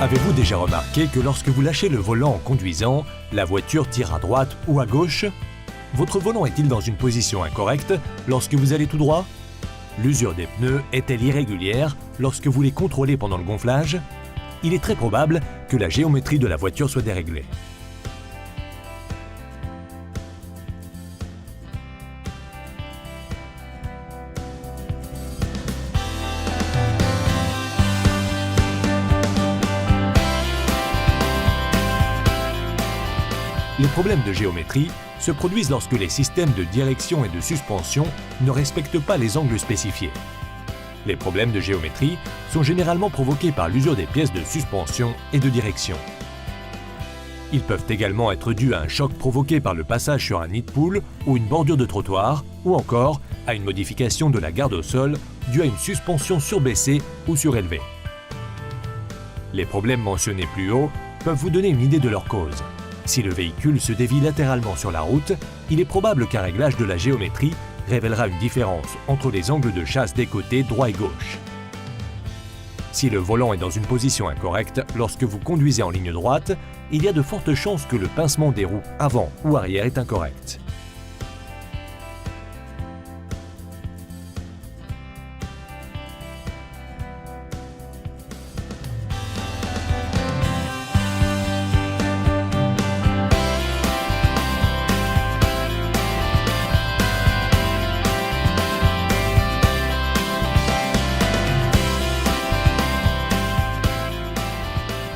Avez-vous déjà remarqué que lorsque vous lâchez le volant en conduisant, la voiture tire à droite ou à gauche? Votre volant est-il dans une position incorrecte lorsque vous allez tout droit? L'usure des pneus est-elle irrégulière lorsque vous les contrôlez pendant le gonflage? Il est très probable que la géométrie de la voiture soit déréglée. Les problèmes de géométrie se produisent lorsque les systèmes de direction et de suspension ne respectent pas les angles spécifiés. Les problèmes de géométrie sont généralement provoqués par l'usure des pièces de suspension et de direction. Ils peuvent également être dus à un choc provoqué par le passage sur un nid de poule ou une bordure de trottoir, ou encore à une modification de la garde au sol due à une suspension surbaissée ou surélevée. Les problèmes mentionnés plus haut peuvent vous donner une idée de leur cause. Si le véhicule se dévie latéralement sur la route, il est probable qu'un réglage de la géométrie révélera une différence entre les angles de chasse des côtés droit et gauche. Si le volant est dans une position incorrecte lorsque vous conduisez en ligne droite, il y a de fortes chances que le pincement des roues avant ou arrière est incorrect.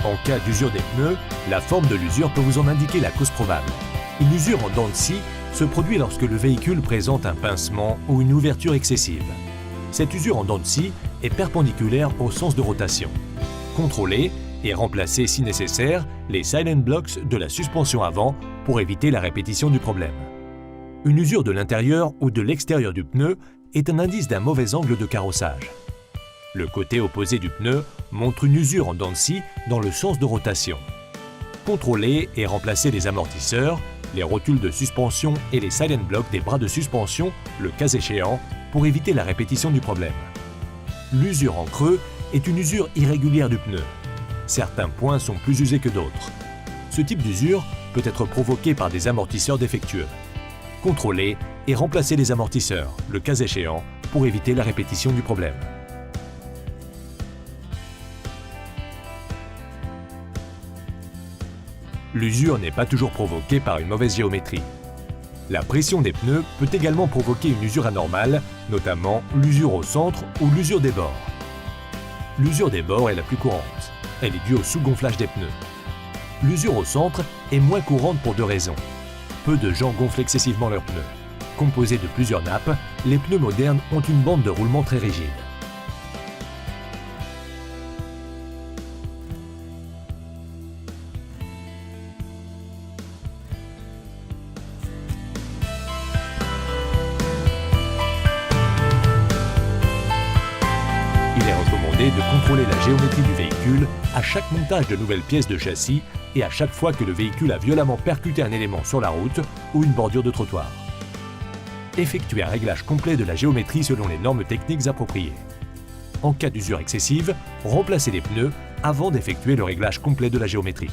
En cas d'usure des pneus, la forme de l'usure peut vous en indiquer la cause probable. Une usure en dents de scie se produit lorsque le véhicule présente un pincement ou une ouverture excessive. Cette usure en dents de scie est perpendiculaire au sens de rotation. Contrôlez et remplacez si nécessaire les silent blocks de la suspension avant pour éviter la répétition du problème. Une usure de l'intérieur ou de l'extérieur du pneu est un indice d'un mauvais angle de carrossage. Le côté opposé du pneu montre une usure en dents de scie dans le sens de rotation. Contrôlez et remplacez les amortisseurs, les rotules de suspension et les silent blocks des bras de suspension, le cas échéant, pour éviter la répétition du problème. L'usure en creux est une usure irrégulière du pneu. Certains points sont plus usés que d'autres. Ce type d'usure peut être provoqué par des amortisseurs défectueux. Contrôlez et remplacez les amortisseurs, le cas échéant, pour éviter la répétition du problème. L'usure n'est pas toujours provoquée par une mauvaise géométrie. La pression des pneus peut également provoquer une usure anormale, notamment l'usure au centre ou l'usure des bords. L'usure des bords est la plus courante. Elle est due au sous-gonflage des pneus. L'usure au centre est moins courante pour deux raisons. Peu de gens gonflent excessivement leurs pneus. Composés de plusieurs nappes, les pneus modernes ont une bande de roulement très rigide. Il est recommandé de contrôler la géométrie du véhicule à chaque montage de nouvelles pièces de châssis et à chaque fois que le véhicule a violemment percuté un élément sur la route ou une bordure de trottoir. Effectuez un réglage complet de la géométrie selon les normes techniques appropriées. En cas d'usure excessive, remplacez les pneus avant d'effectuer le réglage complet de la géométrie.